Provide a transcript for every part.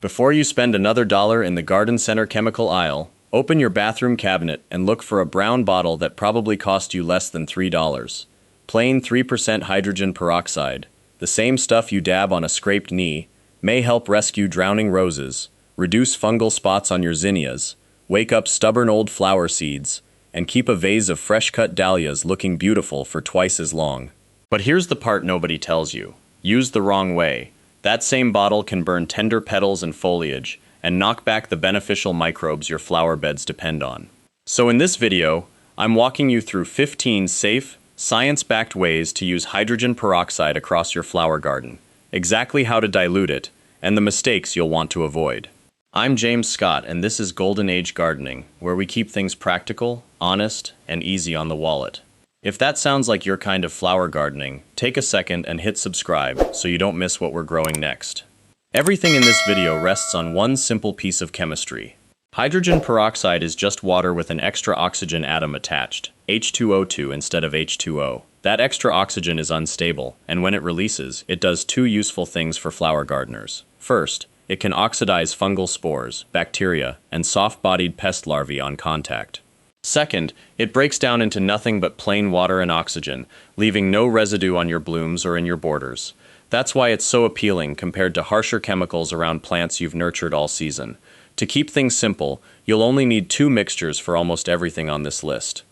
Before you spend another dollar in the garden center chemical aisle, open your bathroom cabinet and look for a brown bottle that probably cost you less than $3. Plain 3% hydrogen peroxide, the same stuff you dab on a scraped knee, may help rescue drowning roses, reduce fungal spots on your zinnias, wake up stubborn old flower seeds, and keep a vase of fresh-cut dahlias looking beautiful for twice as long. But here's the part nobody tells you. Used the wrong way, that same bottle can burn tender petals and foliage and knock back the beneficial microbes your flower beds depend on. So in this video, I'm walking you through 15 safe, science-backed ways to use hydrogen peroxide across your flower garden, exactly how to dilute it, and the mistakes you'll want to avoid. I'm James Scott, and this is Golden Age Gardening, where we keep things practical, honest, and easy on the wallet. If that sounds like your kind of flower gardening, take a second and hit subscribe so you don't miss what we're growing next. Everything in this video rests on one simple piece of chemistry. Hydrogen peroxide is just water with an extra oxygen atom attached, H2O2 instead of H2O. That extra oxygen is unstable, and when it releases, it does two useful things for flower gardeners. First, it can oxidize fungal spores, bacteria, and soft-bodied pest larvae on contact. Second, it breaks down into nothing but plain water and oxygen, leaving no residue on your blooms or in your borders. That's why it's so appealing compared to harsher chemicals around plants you've nurtured all season. To keep things simple, you'll only need two mixtures for almost everything on this list.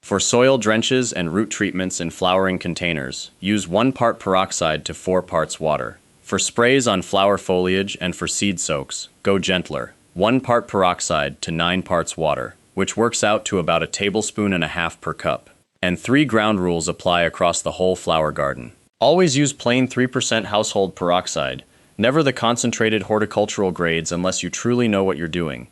For soil drenches and root treatments in flowering containers, use 1 part peroxide to 4 parts water. For sprays on flower foliage and for seed soaks, go gentler, 1 part peroxide to 9 parts water, which works out to about 1.5 tablespoons per cup. And 3 ground rules apply across the whole flower garden. Always use plain 3% household peroxide, never the concentrated horticultural grades unless you truly know what you're doing.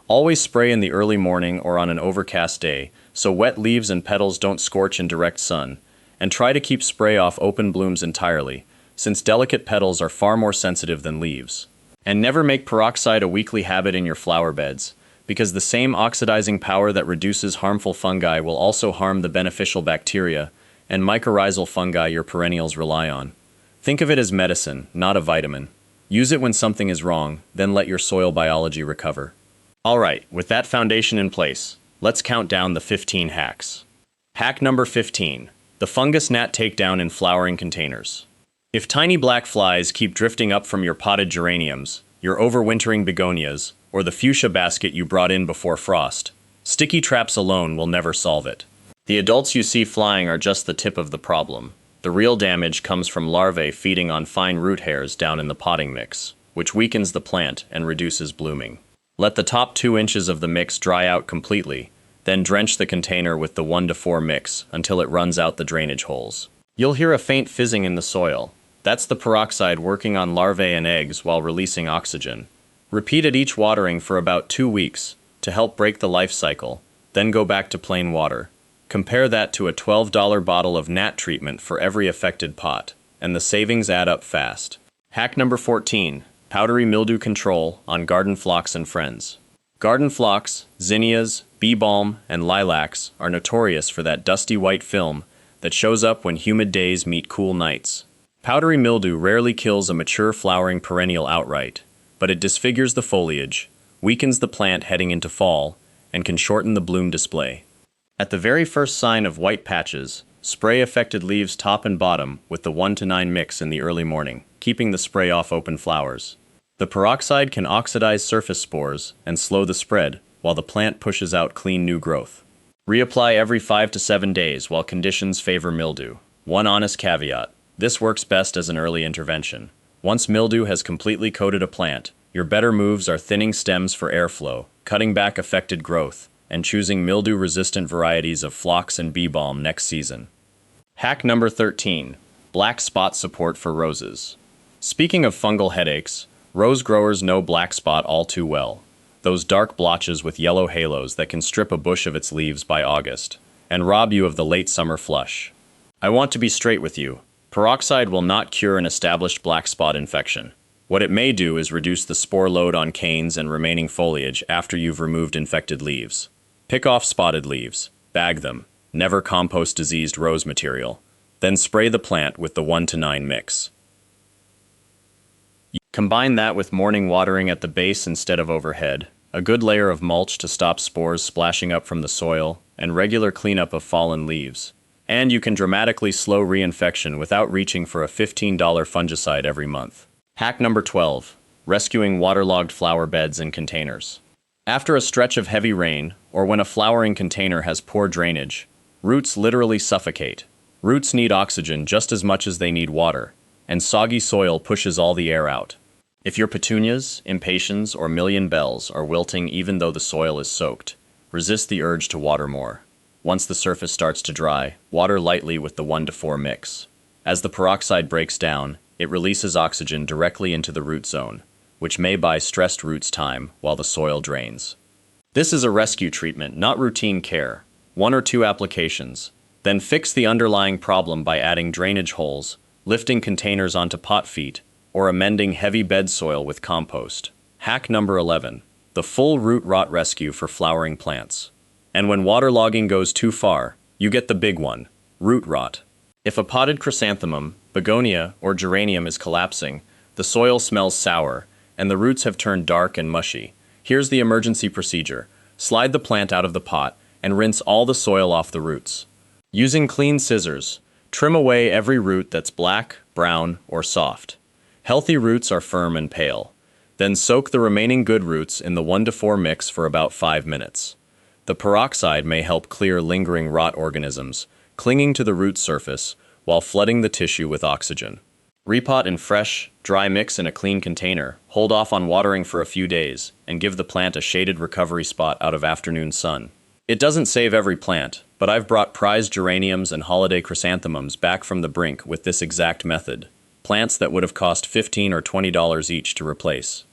Always spray in the early morning or on an overcast day, so wet leaves and petals don't scorch in direct sun. And try to keep spray off open blooms entirely, since delicate petals are far more sensitive than leaves. And never make peroxide a weekly habit in your flower beds, because the same oxidizing power that reduces harmful fungi will also harm the beneficial bacteria and mycorrhizal fungi your perennials rely on. Think of it as medicine, not a vitamin. Use it when something is wrong, then let your soil biology recover. Alright, with that foundation in place, let's count down the 15 hacks. Hack number 15. The fungus gnat takedown in flowering containers. If tiny black flies keep drifting up from your potted geraniums, your overwintering begonias, or the fuchsia basket you brought in before frost, sticky traps alone will never solve it. The adults you see flying are just the tip of the problem. The real damage comes from larvae feeding on fine root hairs down in the potting mix, which weakens the plant and reduces blooming. Let the top 2 inches of the mix dry out completely, then drench the container with the 1 to 4 mix until it runs out the drainage holes. You'll hear a faint fizzing in the soil. That's the peroxide working on larvae and eggs while releasing oxygen. Repeat at each watering for about 2 weeks to help break the life cycle, then go back to plain water. Compare that to a $12 bottle of gnat treatment for every affected pot, and the savings add up fast. Hack number 14. Powdery mildew control on garden phlox and friends. Garden phlox, zinnias, bee balm, and lilacs are notorious for that dusty white film that shows up when humid days meet cool nights. Powdery mildew rarely kills a mature flowering perennial outright, but it disfigures the foliage, weakens the plant heading into fall, and can shorten the bloom display. At the very first sign of white patches, spray affected leaves top and bottom with the 1 to 9 mix in the early morning, keeping the spray off open flowers. The peroxide can oxidize surface spores and slow the spread, while the plant pushes out clean new growth. Reapply every 5 to 7 days while conditions favor mildew. One honest caveat: this works best as an early intervention. Once mildew has completely coated a plant, your better moves are thinning stems for airflow, cutting back affected growth, and choosing mildew-resistant varieties of phlox and bee balm next season. Hack number 13. Black spot support for roses. Speaking of fungal headaches, rose growers know black spot all too well. Those dark blotches with yellow halos that can strip a bush of its leaves by August, and rob you of the late summer flush. I want to be straight with you. Peroxide will not cure an established black spot infection. What it may do is reduce the spore load on canes and remaining foliage after you've removed infected leaves. Pick off spotted leaves, bag them, never compost diseased rose material, then spray the plant with the 1 to 9 mix. Combine that with morning watering at the base instead of overhead, a good layer of mulch to stop spores splashing up from the soil, and regular cleanup of fallen leaves. And you can dramatically slow reinfection without reaching for a $15 fungicide every month. Hack number 12. Rescuing waterlogged flower beds and containers. After a stretch of heavy rain, or when a flowering container has poor drainage, roots literally suffocate. Roots need oxygen just as much as they need water, and soggy soil pushes all the air out. If your petunias, impatiens, or million bells are wilting even though the soil is soaked, resist the urge to water more. Once the surface starts to dry, water lightly with the 1-to-4 mix. As the peroxide breaks down, it releases oxygen directly into the root zone, which may buy stressed roots time while the soil drains. This is a rescue treatment, not routine care. 1 or 2 applications. Then fix the underlying problem by adding drainage holes, lifting containers onto pot feet, or amending heavy bed soil with compost. Hack number 11. The full root rot rescue for flowering plants. And when waterlogging goes too far, you get the big one, root rot. If a potted chrysanthemum, begonia, or geranium is collapsing, the soil smells sour, and the roots have turned dark and mushy. Here's the emergency procedure. Slide the plant out of the pot and rinse all the soil off the roots. Using clean scissors, trim away every root that's black, brown, or soft. Healthy roots are firm and pale. Then soak the remaining good roots in the 1-to-4 mix for about 5 minutes. The peroxide may help clear lingering rot organisms, clinging to the root surface, while flooding the tissue with oxygen. Repot in fresh, dry mix in a clean container, hold off on watering for a few days, and give the plant a shaded recovery spot out of afternoon sun. It doesn't save every plant, but I've brought prized geraniums and holiday chrysanthemums back from the brink with this exact method. Plants that would have cost $15 or $20 each to replace.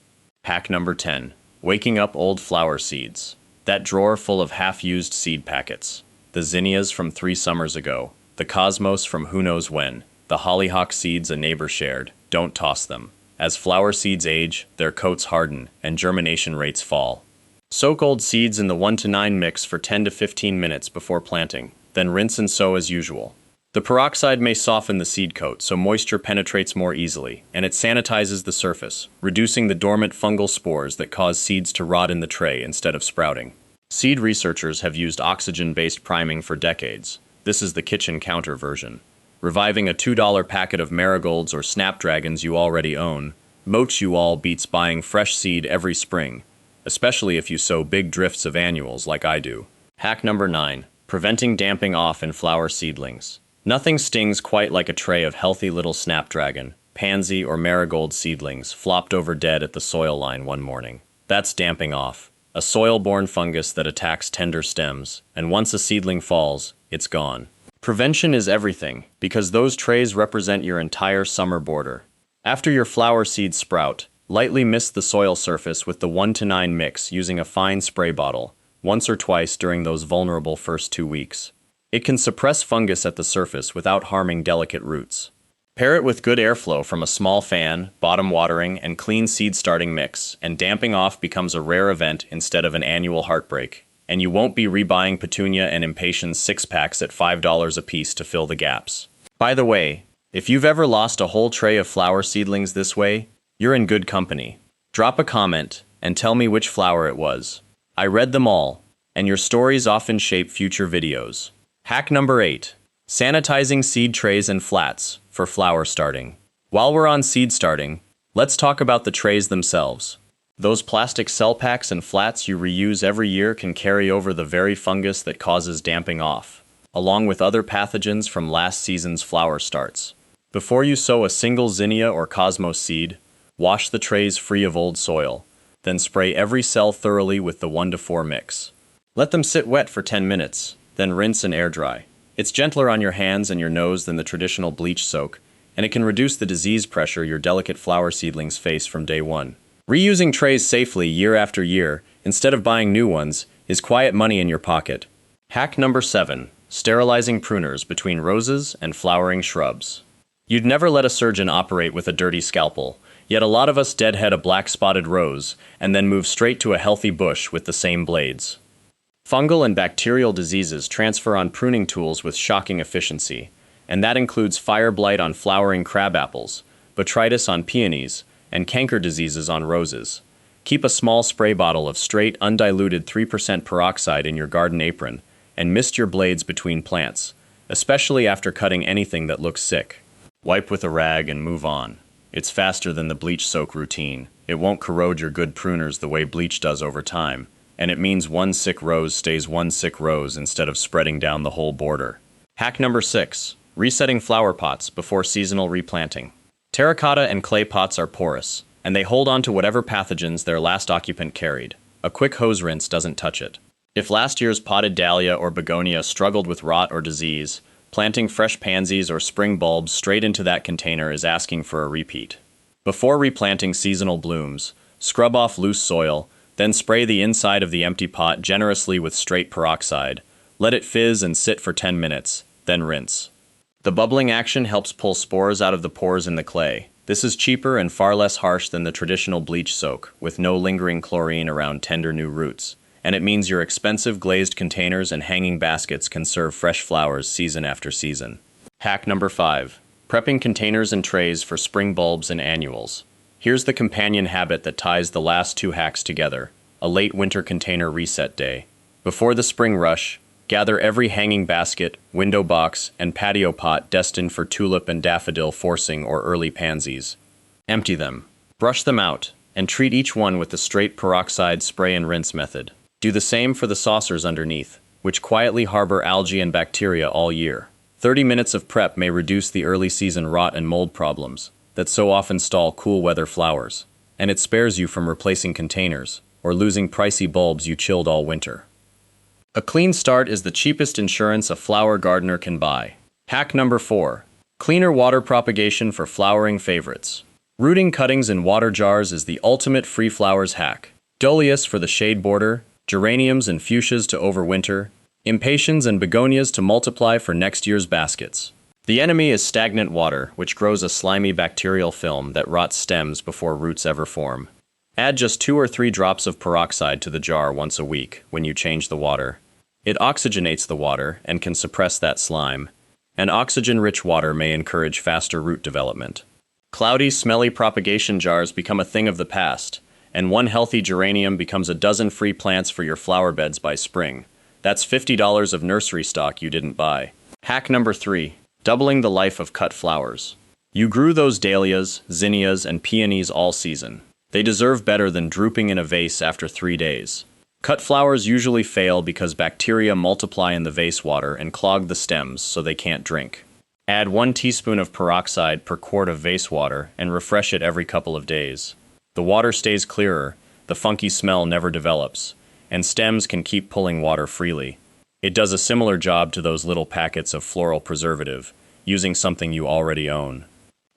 Hack number 10. Waking up old flower seeds. That drawer full of half-used seed packets. The zinnias from 3 summers ago. The cosmos from who knows when. The hollyhock seeds a neighbor shared. Don't toss them. As flower seeds age, their coats harden, and germination rates fall. Soak old seeds in the 1-to-9 mix for 10 to 15 minutes before planting, then rinse and sow as usual. The peroxide may soften the seed coat so moisture penetrates more easily, and it sanitizes the surface, reducing the dormant fungal spores that cause seeds to rot in the tray instead of sprouting. Seed researchers have used oxygen-based priming for decades. This is the kitchen counter version. Reviving a $2 packet of marigolds or snapdragons you already own, moach you all beats buying fresh seed every spring, especially if you sow big drifts of annuals like I do. Hack number 9. Preventing damping off in flower seedlings. Nothing stings quite like a tray of healthy little snapdragon, pansy, or marigold seedlings flopped over dead at the soil line one morning. That's damping off, a soil-borne fungus that attacks tender stems, and once a seedling falls, it's gone. Prevention is everything, because those trays represent your entire summer border. After your flower seeds sprout, lightly mist the soil surface with the 1-to-9 mix using a fine spray bottle, once or twice during those vulnerable first 2 weeks. It can suppress fungus at the surface without harming delicate roots. Pair it with good airflow from a small fan, bottom watering, and clean seed starting mix, and damping off becomes a rare event instead of an annual heartbreak. And you won't be rebuying petunia and impatiens 6-packs at $5 a piece to fill the gaps. By the way, if you've ever lost a whole tray of flower seedlings this way, you're in good company. Drop a comment and tell me which flower it was. I read them all, and your stories often shape future videos. Hack number 8. Sanitizing seed trays and flats for flower starting. While we're on seed starting, let's talk about the trays themselves. Those plastic cell packs and flats you reuse every year can carry over the very fungus that causes damping off, along with other pathogens from last season's flower starts. Before you sow a single zinnia or cosmos seed, wash the trays free of old soil, then spray every cell thoroughly with the 1-to-4 mix. Let them sit wet for 10 minutes, then rinse and air dry. It's gentler on your hands and your nose than the traditional bleach soak, and it can reduce the disease pressure your delicate flower seedlings face from day one. Reusing trays safely year after year, instead of buying new ones, is quiet money in your pocket. Hack number 7. Sterilizing pruners between roses and flowering shrubs. You'd never let a surgeon operate with a dirty scalpel, yet a lot of us deadhead a black-spotted rose and then move straight to a healthy bush with the same blades. Fungal and bacterial diseases transfer on pruning tools with shocking efficiency, and that includes fire blight on flowering crabapples, botrytis on peonies, and canker diseases on roses. Keep a small spray bottle of straight, undiluted 3% peroxide in your garden apron and mist your blades between plants, especially after cutting anything that looks sick. Wipe with a rag and move on. It's faster than the bleach soak routine. It won't corrode your good pruners the way bleach does over time, and it means one sick rose stays one sick rose instead of spreading down the whole border. Hack number 6. Resetting flower pots before seasonal replanting. Terracotta and clay pots are porous, and they hold on to whatever pathogens their last occupant carried. A quick hose rinse doesn't touch it. If last year's potted dahlia or begonia struggled with rot or disease, planting fresh pansies or spring bulbs straight into that container is asking for a repeat. Before replanting seasonal blooms, scrub off loose soil, then spray the inside of the empty pot generously with straight peroxide. Let it fizz and sit for 10 minutes, then rinse. The bubbling action helps pull spores out of the pores in the clay. This is cheaper and far less harsh than the traditional bleach soak, with no lingering chlorine around tender new roots. And it means your expensive glazed containers and hanging baskets can serve fresh flowers season after season. Hack number 5. Prepping containers and trays for spring bulbs and annuals. Here's the companion habit that ties the last 2 hacks together: a late winter container reset day. Before the spring rush, gather every hanging basket, window box, and patio pot destined for tulip and daffodil forcing or early pansies. Empty them, brush them out, and treat each one with the straight peroxide spray and rinse method. Do the same for the saucers underneath, which quietly harbor algae and bacteria all year. 30 minutes of prep may reduce the early season rot and mold problems that so often stall cool weather flowers, and it spares you from replacing containers or losing pricey bulbs you chilled all winter. A clean start is the cheapest insurance a flower gardener can buy. Hack number 4. Cleaner water propagation for flowering favorites. Rooting cuttings in water jars is the ultimate free flowers hack. Dahlias for the shade border, geraniums and fuchsias to overwinter, impatiens and begonias to multiply for next year's baskets. The enemy is stagnant water, which grows a slimy bacterial film that rots stems before roots ever form. Add just 2 or 3 drops of peroxide to the jar once a week when you change the water. It oxygenates the water and can suppress that slime, and oxygen-rich water may encourage faster root development. Cloudy, smelly propagation jars become a thing of the past, and one healthy geranium becomes a dozen free plants for your flower beds by spring. That's $50 of nursery stock you didn't buy. Hack number 3. Doubling the life of cut flowers. You grew those dahlias, zinnias, and peonies all season. They deserve better than drooping in a vase after 3 days. Cut flowers usually fail because bacteria multiply in the vase water and clog the stems so they can't drink. Add 1 teaspoon of peroxide per quart of vase water and refresh it every couple of days. The water stays clearer, the funky smell never develops, and stems can keep pulling water freely. It does a similar job to those little packets of floral preservative, using something you already own.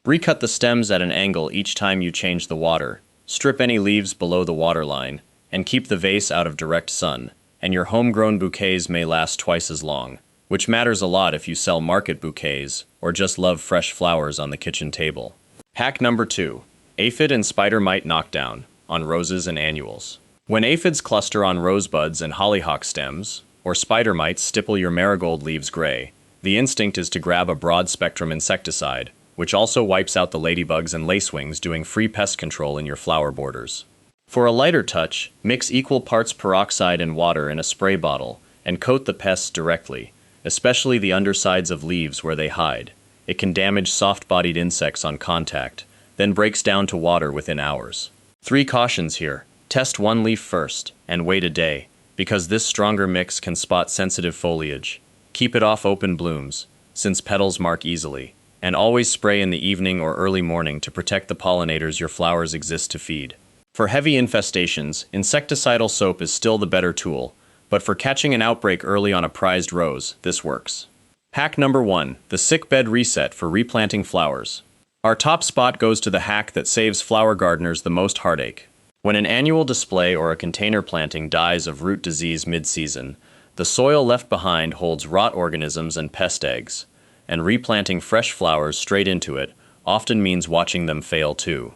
Recut the stems at an angle each time you change the water. Strip any leaves below the waterline, and keep the vase out of direct sun, and your homegrown bouquets may last twice as long, which matters a lot if you sell market bouquets or just love fresh flowers on the kitchen table. Hack number 2. Aphid and spider mite knockdown on roses and annuals. When aphids cluster on rosebuds and hollyhock stems, or spider mites stipple your marigold leaves gray, the instinct is to grab a broad-spectrum insecticide, which also wipes out the ladybugs and lacewings, doing free pest control in your flower borders. For a lighter touch, mix equal parts peroxide and water in a spray bottle and coat the pests directly, especially the undersides of leaves where they hide. It can damage soft-bodied insects on contact, then breaks down to water within hours. 3 cautions here. Test 1 leaf first, and wait a day, because this stronger mix can spot sensitive foliage. Keep it off open blooms, since petals mark easily, and always spray in the evening or early morning to protect the pollinators your flowers exist to feed. For heavy infestations, insecticidal soap is still the better tool, but for catching an outbreak early on a prized rose, this works. Hack number 1. The sickbed reset for replanting flowers. Our top spot goes to the hack that saves flower gardeners the most heartache. When an annual display or a container planting dies of root disease mid-season, the soil left behind holds rot organisms and pest eggs, and replanting fresh flowers straight into it often means watching them fail too.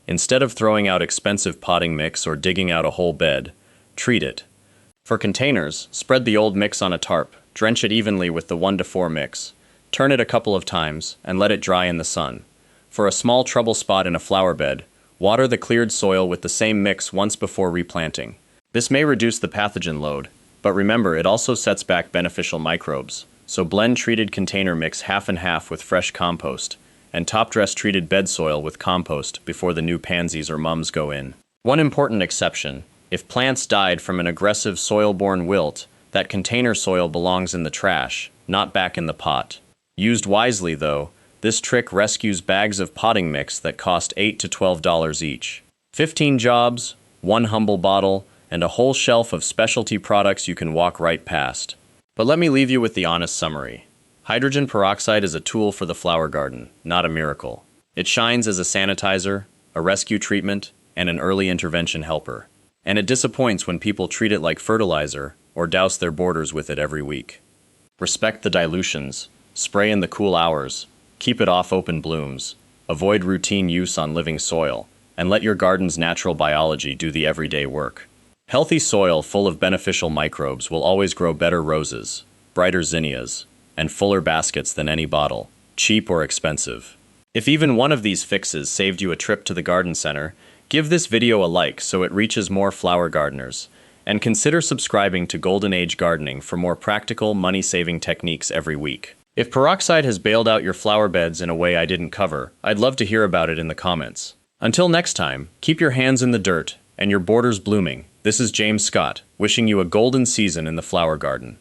Instead of throwing out expensive potting mix or digging out a whole bed, treat it. For containers, spread the old mix on a tarp, drench it evenly with the 1-to-4 mix, turn it a couple of times, and let it dry in the sun. For a small trouble spot in a flower bed, Water the cleared soil with the same mix once before replanting. This may reduce the pathogen load, but remember it also sets back beneficial microbes. So blend treated container mix half and half with fresh compost, and top dress treated bed soil with compost before the new pansies or mums go in. One important exception: if plants died from an aggressive soil-borne wilt, that container soil belongs in the trash, not back in the pot. Used wisely, though, this trick rescues bags of potting mix that cost $8 to $12 each. 15 jobs, one humble bottle, and a whole shelf of specialty products you can walk right past. But let me leave you with the honest summary. Hydrogen peroxide is a tool for the flower garden, not a miracle. It shines as a sanitizer, a rescue treatment, and an early intervention helper. And it disappoints when people treat it like fertilizer or douse their borders with it every week. Respect the dilutions, spray in the cool hours, keep it off open blooms, avoid routine use on living soil, and let your garden's natural biology do the everyday work. Healthy soil full of beneficial microbes will always grow better roses, brighter zinnias, and fuller baskets than any bottle, cheap or expensive. If even one of these fixes saved you a trip to the garden center, give this video a like so it reaches more flower gardeners, and consider subscribing to Golden Age Gardening for more practical, money-saving techniques every week. If peroxide has bailed out your flower beds in a way I didn't cover, I'd love to hear about it in the comments. Until next time, keep your hands in the dirt and your borders blooming. This is James Scott, wishing you a golden season in the flower garden.